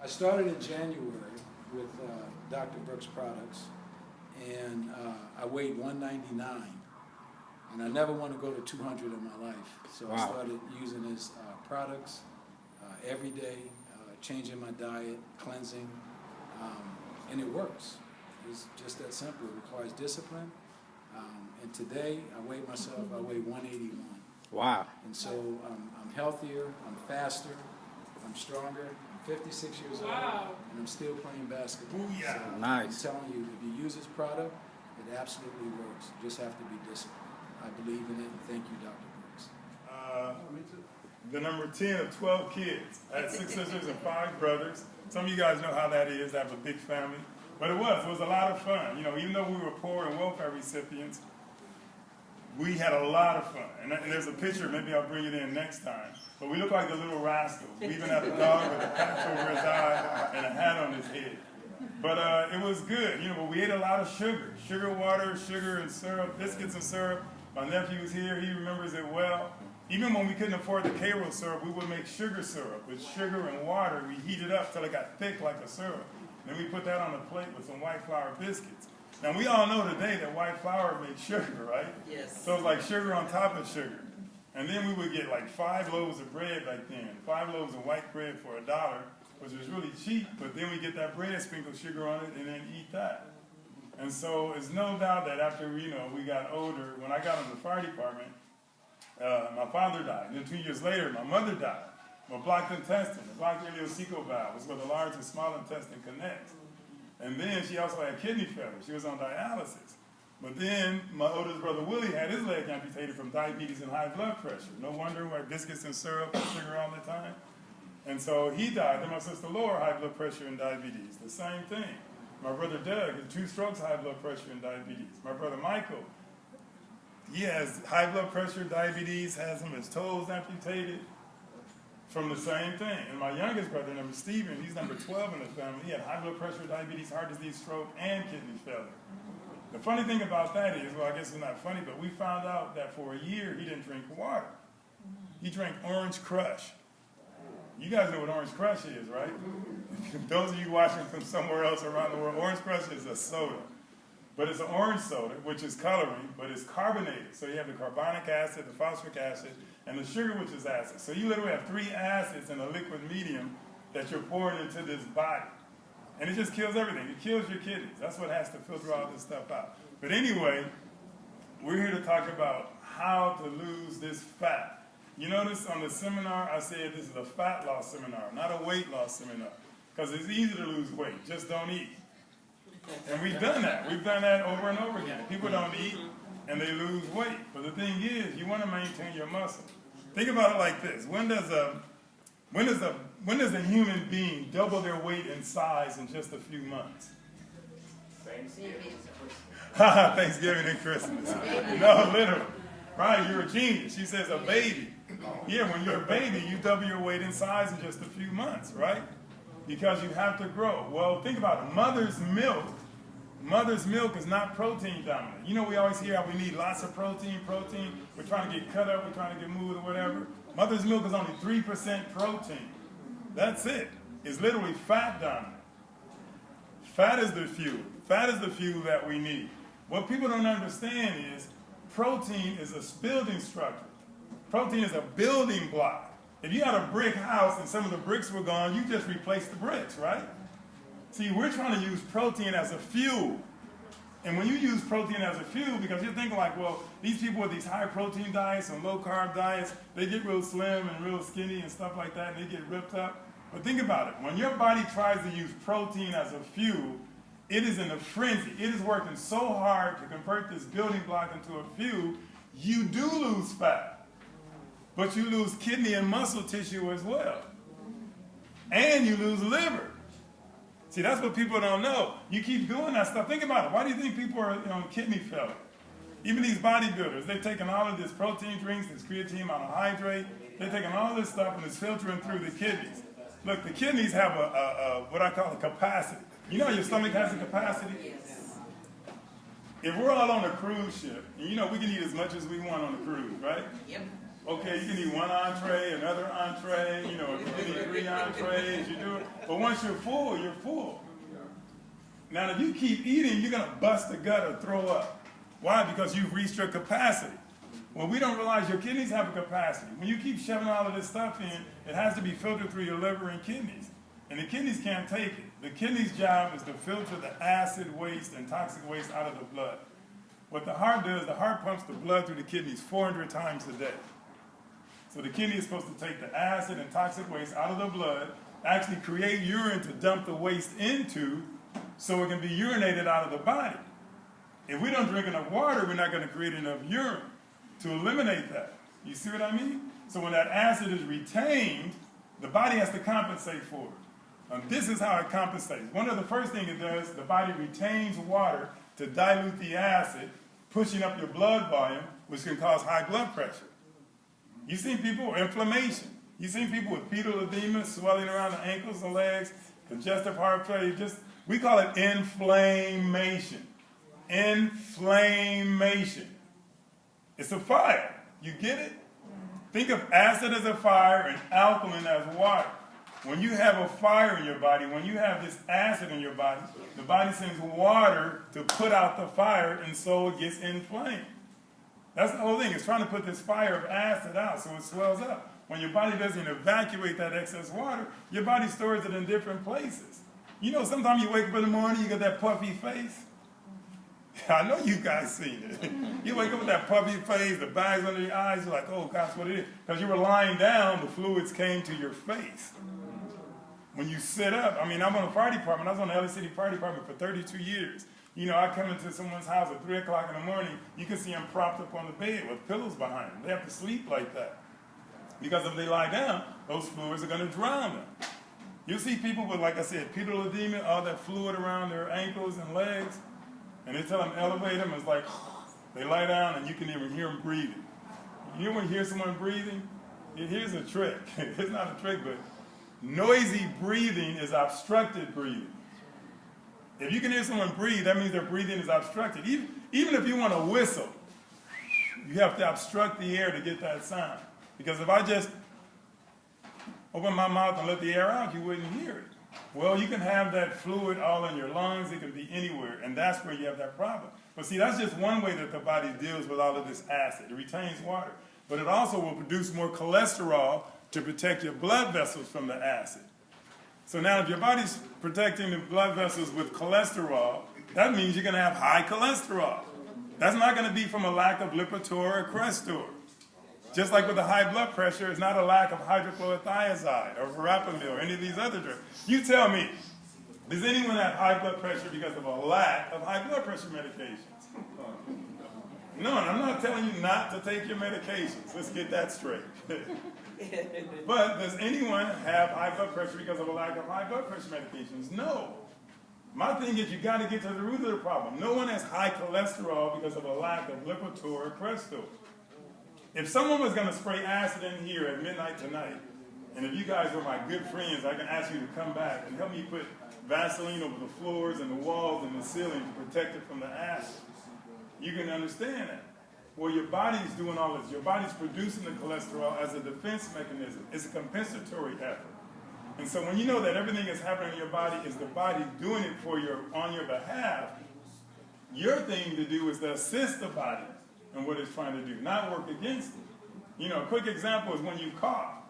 started in January with Dr. Brooks products, and I weighed 199, and I never want to go to 200 in my life. So I started using his products every day, changing my diet, cleansing, and it works. It's just that simple. It requires discipline. And today, I weigh myself, I weigh 181. Wow. And so I'm healthier, I'm faster, I'm stronger. I'm 56 years old, and I'm still playing basketball. Yeah. So Nice. I'm telling you, if you use this product, it absolutely works. You just have to be disciplined. I believe in it, and thank you, Dr. Brooks. The number 10 of 12 kids. I had 6 sisters and 5 brothers. Some of you guys know how that is, to have a big family. But it was a lot of fun. You know, even though we were poor and welfare recipients, we had a lot of fun. And there's a picture, maybe I'll bring it in next time. But we look like the little rascals. We even had a dog with a patch over his eye and a hat on his head. But it was good. You know, but we ate a lot of sugar. Sugar water, sugar and syrup, biscuits and syrup. My nephew was here, he remembers it well. Even when we couldn't afford the Karo syrup, we would make sugar syrup. With sugar and water, we heat it up till it got thick like a syrup. Then we put that on a plate with some white flour biscuits. Now we all know today that white flour makes sugar, right? Yes. So it's like sugar on top of sugar. And then we would get like 5 loaves of bread back then. 5 loaves of white bread for $1, which was really cheap, but then we get that bread, sprinkle sugar on it, and then eat that. And so it's no doubt that after, you know, we got older, when I got in the fire department, my father died. And then 2 years later, my mother died. My blocked intestine, the blocked ileocecal valve, was where the large and small intestine connects. And then she also had kidney failure. She was on dialysis. But then my oldest brother Willie had his leg amputated from diabetes and high blood pressure. No wonder we had biscuits and syrup and sugar all the time. And so he died. Then my sister Laura, high blood pressure and diabetes. The same thing. My brother Doug had 2 strokes, high blood pressure and diabetes. My brother Michael, he has high blood pressure, diabetes, has his toes amputated from the same thing. And my youngest brother, number Stephen, he's number 12 in the family. He had high blood pressure, diabetes, heart disease, stroke, and kidney failure. The funny thing about that is, well, I guess it's not funny, but we found out that for a year he didn't drink water. He drank Orange Crush. You guys know what Orange Crush is, right? Those of you watching from somewhere else around the world, Orange Crush is a soda. But it's an orange soda, which is coloring, but it's carbonated. So you have the carbonic acid, the phosphoric acid, and the sugar, which is acid. So you literally have 3 acids in a liquid medium that you're pouring into this body. And it just kills everything. It kills your kidneys. That's what has to filter all this stuff out. But anyway, we're here to talk about how to lose this fat. You notice on the seminar, I said this is a fat loss seminar, not a weight loss seminar. Because it's easy to lose weight. Just don't eat. And we've done that. We've done that over and over again. People don't eat and they lose weight. But the thing is, you want to maintain your muscle. Think about it like this. When does a human being double their weight in size in just a few months? Thanksgiving and Christmas. No, literally. Right, you're a genius. She says a baby. Yeah, when you're a baby, you double your weight in size in just a few months, right? Because you have to grow. Well, think about it. Mother's milk is not protein dominant. You know, we always hear how we need lots of protein. We're trying to get cut up, we're trying to get moved or whatever. Mother's milk is only 3% protein. That's it. It's literally fat dominant. Fat is the fuel. Fat is the fuel that we need. What people don't understand is protein is a building structure. Protein is a building block. If you had a brick house and some of the bricks were gone, you just replaced the bricks, right? See, we're trying to use protein as a fuel. And when you use protein as a fuel, because you're thinking like, well, these people with these high protein diets and low carb diets, they get real slim and real skinny and stuff like that, and they get ripped up. But think about it. When your body tries to use protein as a fuel, it is in a frenzy. It is working so hard to convert this building block into a fuel, you do lose fat. But you lose kidney and muscle tissue as well. And you lose liver. See, that's what people don't know. You keep doing that stuff. Think about it. Why do you think people are on kidney failure? Even these bodybuilders, they're taking all of this protein drinks, this creatine monohydrate. They're taking all this stuff and it's filtering through the kidneys. Look, the kidneys have what I call a capacity. You know your stomach has a capacity? Yes. If we're all on a cruise ship, and you know we can eat as much as we want on a cruise, right? Yep. Okay, you can eat one entree, another entree, you know, if you eat 3 entrees, you do it. But once you're full, you're full. Now, if you keep eating, you're going to bust the gut or throw up. Why? Because you've reached your capacity. Well, we don't realize your kidneys have a capacity. When you keep shoving all of this stuff in, it has to be filtered through your liver and kidneys. And the kidneys can't take it. The kidney's job is to filter the acid waste and toxic waste out of the blood. What the heart does, the heart pumps the blood through the kidneys 400 times a day. So the kidney is supposed to take the acid and toxic waste out of the blood, actually create urine to dump the waste into so it can be urinated out of the body. If we don't drink enough water, we're not going to create enough urine to eliminate that. You see what I mean? So when that acid is retained, the body has to compensate for it. This is how it compensates. One of the first things it does, the body retains water to dilute the acid, pushing up your blood volume, which can cause high blood pressure. You've seen people with inflammation. You've seen people with pedal edema, swelling around the ankles and legs, congestive heart failure. We call it inflammation. Inflammation. It's a fire. You get it? Think of acid as a fire and alkaline as water. When you have a fire in your body, when you have this acid in your body, the body sends water to put out the fire, and so it gets inflamed. That's the whole thing. It's trying to put this fire of acid out so it swells up. When your body doesn't evacuate that excess water, your body stores it in different places. You know, sometimes you wake up in the morning, you got that puffy face. I know you guys seen it. You wake up with that puffy face, the bags under your eyes, you're like, oh gosh, what it is? Because you were lying down, the fluids came to your face. When you sit up, I mean, I'm on the fire department. I was on the LA City Fire Department for 32 years. You know, I come into someone's house at 3 o'clock in the morning, you can see them propped up on the bed with pillows behind them. They have to sleep like that. Because if they lie down, those fluids are going to drown them. You'll see people with, like I said, pedal edema, all that fluid around their ankles and legs, and they tell them elevate them. It's like they lie down and you can even hear them breathing. You ever hear someone breathing? Here's a trick. It's not a trick, but noisy breathing is obstructed breathing. If you can hear someone breathe, that means their breathing is obstructed. Even if you want to whistle, you have to obstruct the air to get that sound. Because if I just open my mouth and let the air out, you wouldn't hear it. Well, you can have that fluid all in your lungs. It can be anywhere, and that's where you have that problem. But see, that's just one way that the body deals with all of this acid. It retains water. But it also will produce more cholesterol to protect your blood vessels from the acid. So now if your body's protecting the blood vessels with cholesterol, that means you're going to have high cholesterol. That's not going to be from a lack of Lipitor or Crestor. Just like with the high blood pressure, it's not a lack of hydrochlorothiazide or verapamil or any of these other drugs. You tell me, does anyone have high blood pressure because of a lack of high blood pressure medications? No, and I'm not telling you not to take your medications. Let's get that straight. But does anyone have high blood pressure because of a lack of high blood pressure medications? No. My thing is you got to get to the root of the problem. No one has high cholesterol because of a lack of Lipitor or Crestor. If someone was going to spray acid in here at midnight tonight, and if you guys are my good friends, I can ask you to come back and help me put Vaseline over the floors and the walls and the ceiling to protect it from the acid. You can understand that. Well, your body's doing all this. Your body's producing the cholesterol as a defense mechanism. It's a compensatory effort. And so when you know that everything that's happening in your body is the body doing it on your behalf, your thing to do is to assist the body in what it's trying to do, not work against it. You know, a quick example is when you cough.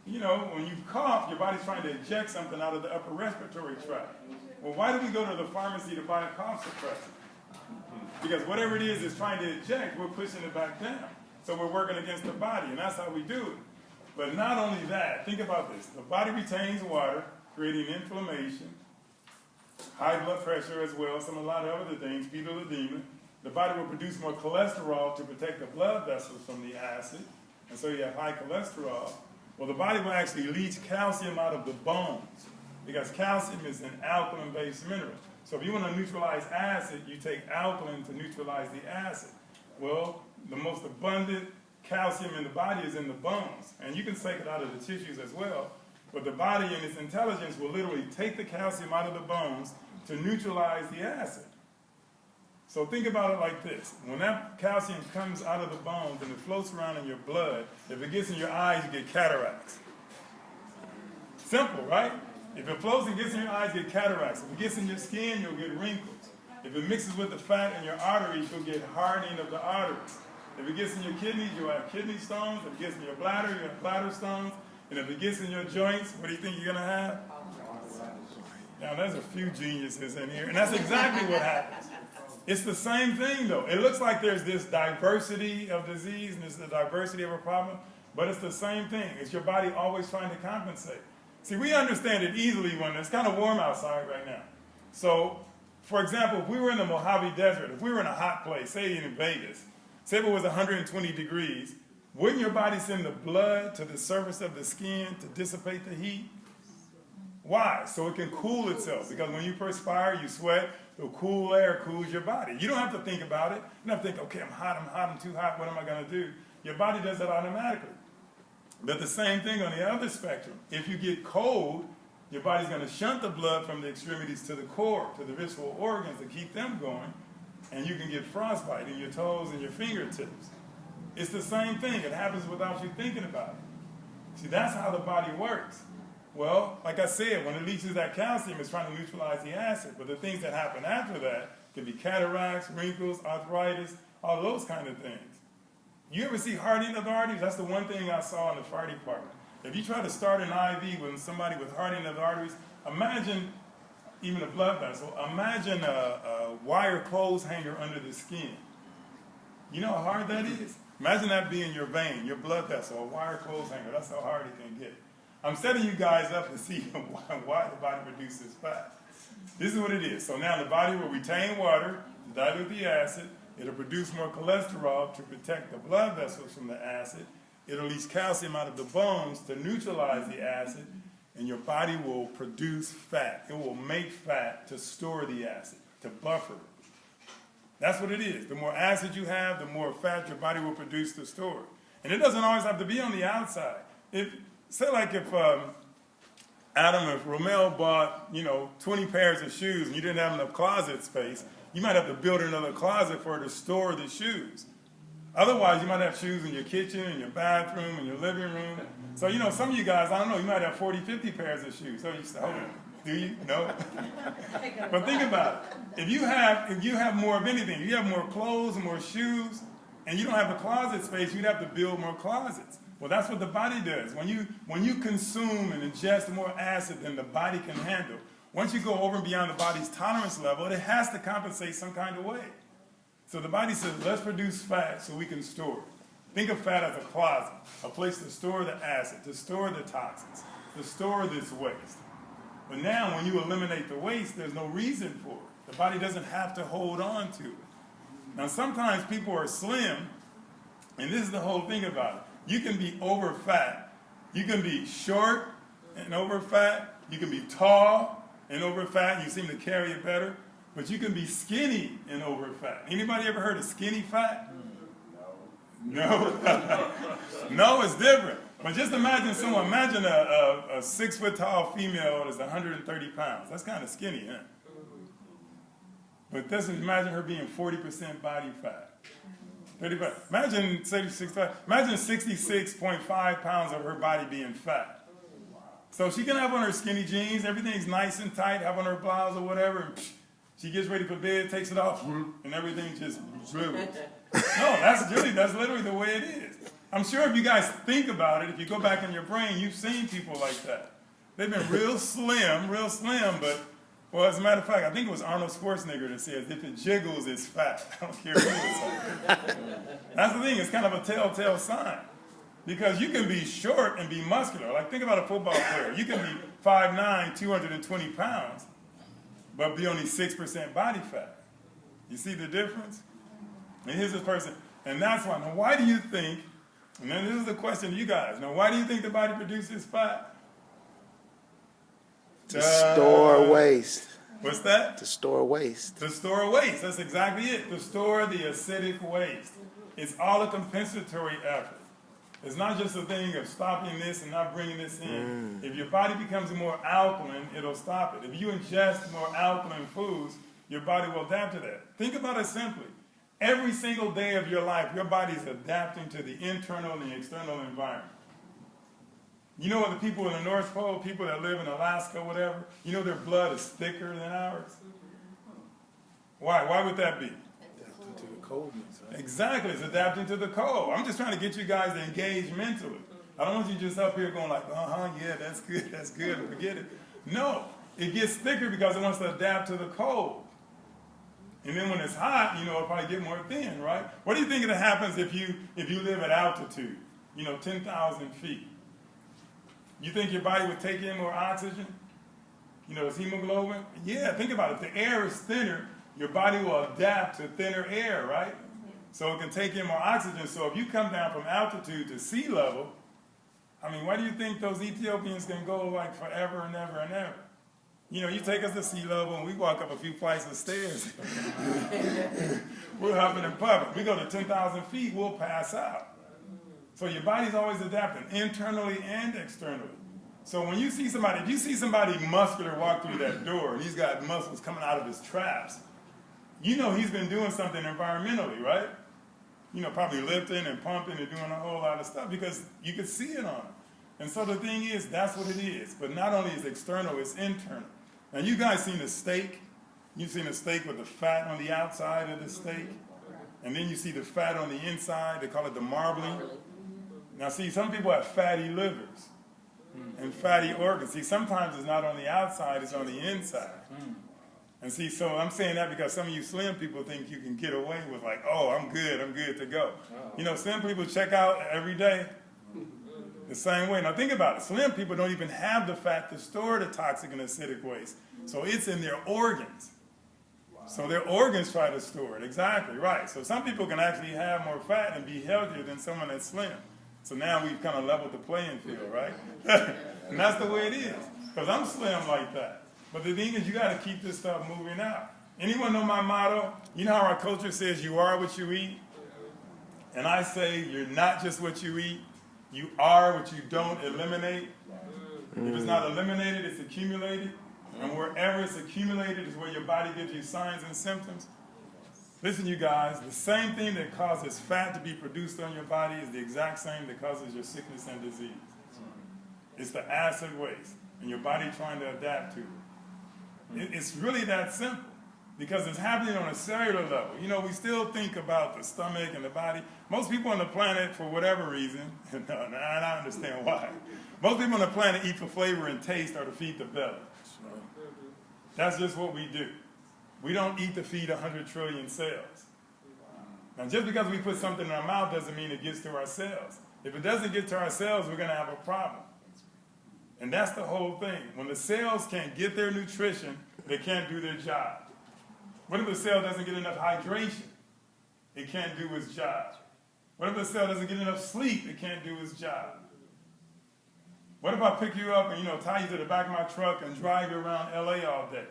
You know, when you cough, your body's trying to eject something out of the upper respiratory tract. Well, why do we go to the pharmacy to buy a cough suppressant? Because whatever it is trying to eject, we're pushing it back down. So we're working against the body, and that's how we do it. But not only that, think about this. The body retains water, creating inflammation, high blood pressure as well, a lot of other things, pedal edema. The body will produce more cholesterol to protect the blood vessels from the acid, and so you have high cholesterol. Well, the body will actually leach calcium out of the bones, because calcium is an alkaline-based mineral. So if you want to neutralize acid, you take alkaline to neutralize the acid. Well, the most abundant calcium in the body is in the bones, and you can take it out of the tissues as well. But the body in its intelligence will literally take the calcium out of the bones to neutralize the acid. So think about it like this. When that calcium comes out of the bones and it floats around in your blood, if it gets in your eyes, you get cataracts. Simple, right? If it floats and gets in your eyes, you get cataracts. If it gets in your skin, you'll get wrinkles. If it mixes with the fat in your arteries, you'll get hardening of the arteries. If it gets in your kidneys, you'll have kidney stones. If it gets in your bladder, you'll have bladder stones. And if it gets in your joints, what do you think you're going to have? Now, there's a few geniuses in here, and that's exactly what happens. It's the same thing, though. It looks like there's this diversity of disease and there's the diversity of a problem, but it's the same thing. It's your body always trying to compensate. See, we understand it easily when it's kind of warm outside right now. So, for example, if we were in the Mojave Desert, if we were in a hot place, say in Vegas, say if it was 120 degrees, wouldn't your body send the blood to the surface of the skin to dissipate the heat? Why? So it can cool itself. Because when you perspire, you sweat, the cool air cools your body. You don't have to think about it. You don't have to think, okay, I'm hot, I'm too hot, what am I going to do? Your body does that automatically. But the same thing on the other spectrum. If you get cold, your body's going to shunt the blood from the extremities to the core, to the visceral organs to keep them going, and you can get frostbite in your toes and your fingertips. It's the same thing. It happens without you thinking about it. See, that's how the body works. Well, like I said, when it leaches that calcium, it's trying to neutralize the acid. But the things that happen after that can be cataracts, wrinkles, arthritis, all those kind of things. You ever see hardening of the arteries? That's the one thing I saw in the fire department. If you try to start an IV with somebody with hardening of the arteries, imagine even a blood vessel. Imagine a wire clothes hanger under the skin. You know how hard that is? Imagine that being your vein, your blood vessel, a wire clothes hanger. That's how hard it can get. I'm setting you guys up to see why the body produces fat. This is what it is. So now the body will retain water to dilute the acid. It'll produce more cholesterol to protect the blood vessels from the acid. It'll release calcium out of the bones to neutralize the acid. And your body will produce fat. It will make fat to store the acid, to buffer it. That's what it is. The more acid you have, the more fat your body will produce to store. And it doesn't always have to be on the outside. Say like if Romeo bought, 20 pairs of shoes and you didn't have enough closet space, you might have to build another closet for her to store the shoes. Otherwise, you might have shoes in your kitchen, in your bathroom, in your living room. So, some of you guys, I don't know, you might have 40, 50 pairs of shoes. So you say, oh, do you? No? But think about it. If you have more of anything, if you have more clothes and more shoes, and you don't have the closet space, you'd have to build more closets. Well, that's what the body does. When you consume and ingest more acid than the body can handle, once you go over and beyond the body's tolerance level, it has to compensate some kind of way. So the body says, let's produce fat so we can store it. Think of fat as a closet, a place to store the acid, to store the toxins, to store this waste. But now when you eliminate the waste, there's no reason for it. The body doesn't have to hold on to it. Now sometimes people are slim, and this is the whole thing about it. You can be over fat. You can be short and over fat. You can be tall and over fat. You seem to carry it better. But you can be skinny and over fat. Anybody ever heard of skinny fat? No? No, it's different. But just imagine a 6 foot tall female that's 130 pounds. That's kind of skinny, huh? But imagine her being 40% body fat. 35. Imagine 66.5 pounds of her body being fat. So she can have on her skinny jeans, everything's nice and tight, have on her blouse or whatever, and she gets ready for bed, takes it off, and everything just dribbles. No, that's literally the way it is. I'm sure if you guys think about it, if you go back in your brain, you've seen people like that. They've been real slim, but, well, as a matter of fact, I think it was Arnold Schwarzenegger that says, if it jiggles, it's fat. I don't care who it's like. That's the thing, it's kind of a telltale sign. Because you can be short and be muscular. Like, think about a football player. You can be 5'9", 220 pounds, but be only 6% body fat. You see the difference? And here's this person. And that's why. Now, why do you think, and then this is the question to you guys. Now, why do you think the body produces fat? To store waste. What's that? To store waste. To store waste. That's exactly it. To store the acidic waste. It's all a compensatory effort. It's not just a thing of stopping this and not bringing this in. If your body becomes more alkaline, it'll stop it. If you ingest more alkaline foods, your body will adapt to that. Think about it simply. Every single day of your life, your body is adapting to the internal and the external environment. You know what the people in the North Pole, people that live in Alaska, whatever, you know their blood is thicker than ours? Why? Why would that be? Adapting to the coldness, right? Exactly, it's adapting to the cold. I'm just trying to get you guys to engage mentally. I don't want you just up here going like, yeah, that's good, forget it. No, it gets thicker because it wants to adapt to the cold. And then when it's hot, it'll probably get more thin, right? What do you think that happens if you live at altitude, 10,000 feet? You think your body would take in more oxygen? It's hemoglobin? Yeah, think about it. If the air is thinner, your body will adapt to thinner air, right? So it can take in more oxygen. So if you come down from altitude to sea level, why do you think those Ethiopians can go like forever and ever and ever? You take us to sea level and we walk up a few flights of stairs. We're huffing and puffing. We go to 10,000 feet, we'll pass out. So your body's always adapting, internally and externally. So when you see somebody, if you see somebody muscular walk through that door and he's got muscles coming out of his traps, he's been doing something environmentally, right? Probably lifting and pumping and doing a whole lot of stuff because you could see it on him. And so the thing is, that's what it is. But not only is it external, it's internal. Now, you guys seen a steak? You've seen a steak with the fat on the outside of the steak. And then you see the fat on the inside. They call it the marbling. Now, see, some people have fatty livers and fatty organs. See, sometimes it's not on the outside, it's on the inside. And see, so I'm saying that because some of you slim people think you can get away with like, I'm good to go. Slim people check out every day the same way. Now think about it. Slim people don't even have the fat to store the toxic and acidic waste. So it's in their organs. So their organs try to store it. Exactly, right. So some people can actually have more fat and be healthier than someone that's slim. So now we've kind of leveled the playing field, right? And that's the way it is. Because I'm slim like that. But the thing is, you got to keep this stuff moving out. Anyone know my motto? You know how our culture says you are what you eat? And I say you're not just what you eat. You are what you don't eliminate. If it's not eliminated, it's accumulated. And wherever it's accumulated is where your body gives you signs and symptoms. Listen, you guys, the same thing that causes fat to be produced on your body is the exact same that causes your sickness and disease. It's the acid waste, and your body trying to adapt to it. It's really that simple because it's happening on a cellular level. We still think about the stomach and the body. Most people on the planet, for whatever reason, and I understand why, most people on the planet eat for flavor and taste or to feed the belly. That's just what we do. We don't eat to feed 100 trillion cells. Now, just because we put something in our mouth doesn't mean it gets to our cells. If it doesn't get to our cells, we're going to have a problem. And that's the whole thing. When the cells can't get their nutrition, they can't do their job. What if the cell doesn't get enough hydration? It can't do its job. What if the cell doesn't get enough sleep? It can't do its job. What if I pick you up and, tie you to the back of my truck and drive you around LA all day?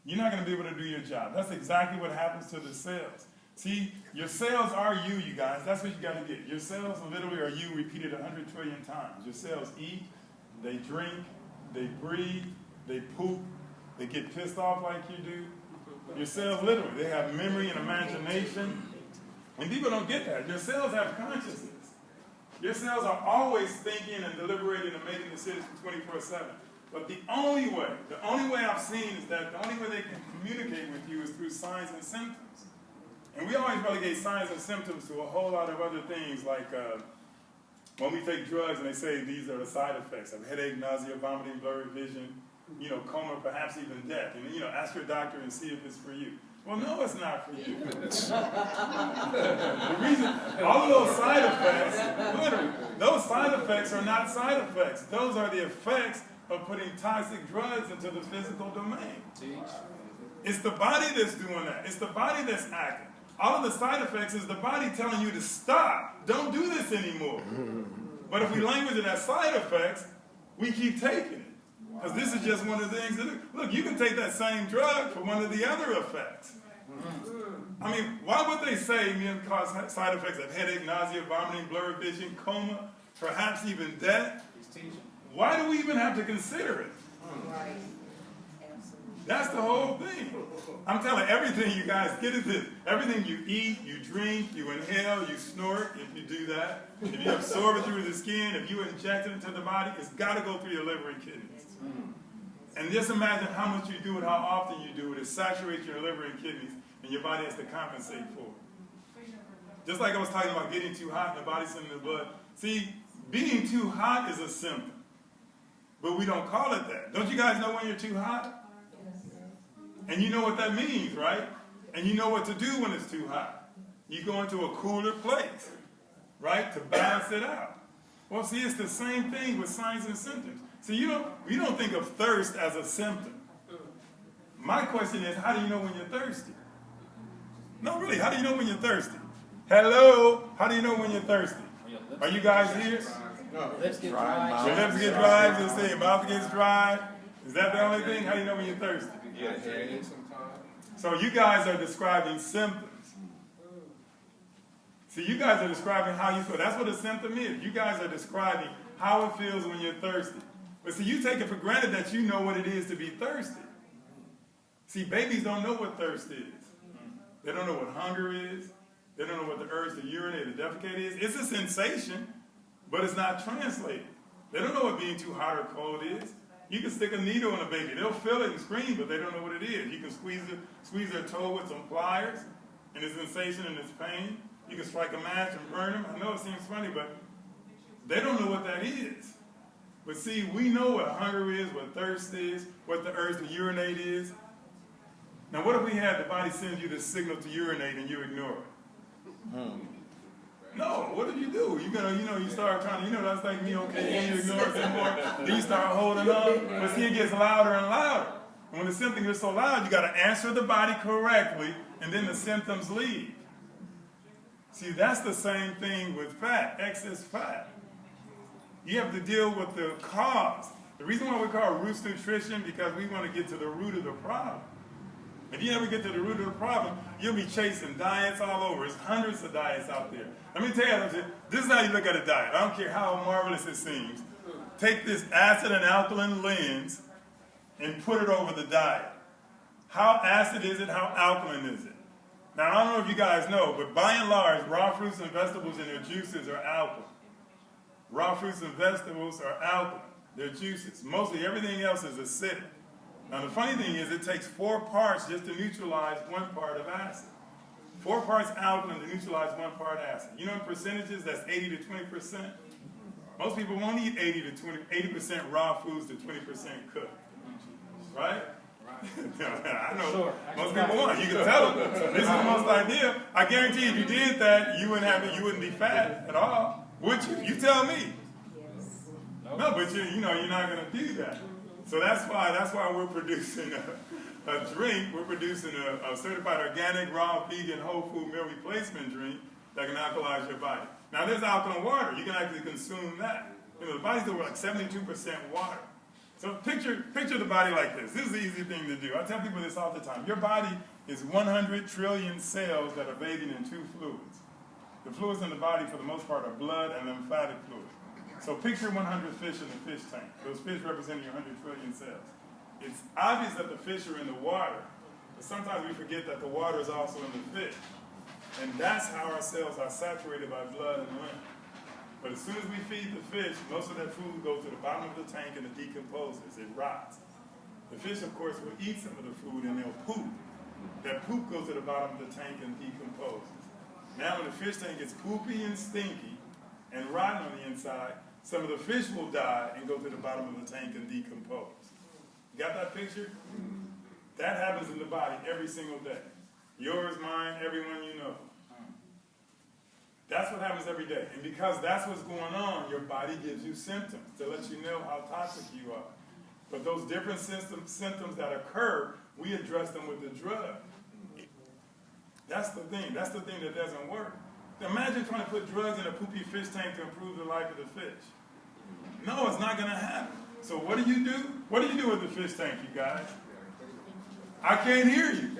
You're not going to be able to do your job. That's exactly what happens to the cells. See, your cells are you guys. That's what you got to get. Your cells literally are you repeated 100 trillion times. Your cells eat, they drink, they breathe, they poop, they get pissed off like you do. Your cells literally, they have memory and imagination. And people don't get that. Your cells have consciousness. Your cells are always thinking and deliberating and making decisions 24/7. But the only way I've seen is that the only way they can communicate with you is through signs and symptoms. And we always relegate signs and symptoms to a whole lot of other things, like when we take drugs and they say these are the side effects of headache, nausea, vomiting, blurry vision, coma, perhaps even death. And ask your doctor and see if it's for you. Well, no, it's not for you. The reason, all of those side effects, literally, those side effects are not side effects. Those are the effects of putting toxic drugs into the physical domain. It's the body that's doing that. It's the body that's acting. All of the side effects is the body telling you to stop. Don't do this anymore. But if we language it as side effects, we keep taking it. Because this is just one of the things that, look, you can take that same drug for one of the other effects. Why would they say cause side effects of headache, nausea, vomiting, blurred vision, coma, perhaps even death? Why do we even have to consider it? That's the whole thing. I'm telling everything you guys, get it this. Everything you eat, you drink, you inhale, you snort, if you do that, if you absorb it through the skin, if you inject it into the body, it's got to go through your liver and kidneys. And just imagine how much you do it, how often you do it. It saturates your liver and kidneys, and your body has to compensate for it. Just like I was talking about getting too hot and the body sending the blood. See, being too hot is a symptom. But we don't call it that. Don't you guys know when you're too hot? And you know what that means, right? And you know what to do when it's too hot. You go into a cooler place, right, to balance it out. Well, see, it's the same thing with signs and symptoms. So we don't think of thirst as a symptom. My question is, how do you know when you're thirsty? No, really, how do you know when you're thirsty? Hello? How do you know when you're thirsty? Are you guys here? No, lips get dry. Your lips get dry, just say your mouth gets dry. Is that the only thing? How do you know when you're thirsty? So you guys are describing symptoms. See, you guys are describing how you feel. That's what a symptom is. You guys are describing how it feels when you're thirsty. But see, you take it for granted that you know what it is to be thirsty. See, babies don't know what thirst is. They don't know what hunger is. They don't know what the urge to urinate or defecate is. It's a sensation, but it's not translated. They don't know what being too hot or cold is. You can stick a needle in a baby. They'll feel it and scream, but they don't know what it is. You can squeeze their toe with some pliers, and it's sensation and it's pain. You can strike a match and burn them. I know it seems funny, but they don't know what that is. But see, we know what hunger is, what thirst is, what the urge to urinate is. Now, what if we had the body send you the signal to urinate and you ignore it? No, what do? You start trying to, that's like me, okay, and you ignore it some more. Then you start holding on, but see, it gets louder and louder. And when the symptom gets so loud, you got to answer the body correctly, and then the symptoms leave. See, that's the same thing with fat, excess fat. You have to deal with the cause. The reason why we call roots nutrition, because we want to get to the root of the problem. If you ever get to the root of the problem, you'll be chasing diets all over. There's hundreds of diets out there. Let me tell you, this is how you look at a diet. I don't care how marvelous it seems. Take this acid and alkaline lens and put it over the diet. How acid is it? How alkaline is it? Now, I don't know if you guys know, but by and large, raw fruits and vegetables and their juices are alkaline. Raw fruits and vegetables are alkaline. They're juices. Mostly everything else is acidic. Now, the funny thing is it takes 4 parts just to neutralize 1 part of acid. 4 parts alkaline to neutralize 1 part acid. You know in percentages, that's 80 to 20%. Most people won't eat 80% raw foods to 20% cooked. Right? I know. Sure. Most people won't. You can tell them. This is the most ideal. I guarantee if you did that, you wouldn't be fat at all. Would you? You tell me. Yes. No, but you're not going to do that. So that's why we're producing a drink. We're producing a certified organic, raw, vegan, whole food meal replacement drink that can alkalize your body. Now there's alkaline water. You can actually consume that. The body's over like 72% water. So picture the body like this. This is the easy thing to do. I tell people this all the time. Your body is 100 trillion cells that are bathing in 2 fluids. The fluids in the body, for the most part, are blood and lymphatic fluid. So picture 100 fish in the fish tank. Those fish representing your 100 trillion cells. It's obvious that the fish are in the water, but sometimes we forget that the water is also in the fish. And that's how our cells are saturated by blood and lymph. But as soon as we feed the fish, most of that food goes to the bottom of the tank and it decomposes. It rots. The fish, of course, will eat some of the food and they'll poop. That poop goes to the bottom of the tank and decomposes. Now when the fish tank gets poopy and stinky and rotten on the inside, some of the fish will die and go to the bottom of the tank and decompose. You got that picture? That happens in the body every single day. Yours, mine, everyone you know. That's what happens every day. And because that's what's going on, your body gives you symptoms to let you know how toxic you are. But those different symptoms that occur, we address them with the drug. That's the thing. That's the thing that doesn't work. Imagine trying to put drugs in a poopy fish tank to improve the life of the fish. No, it's not going to happen. So what do you do? What do you do with the fish tank, you guys? I can't hear you.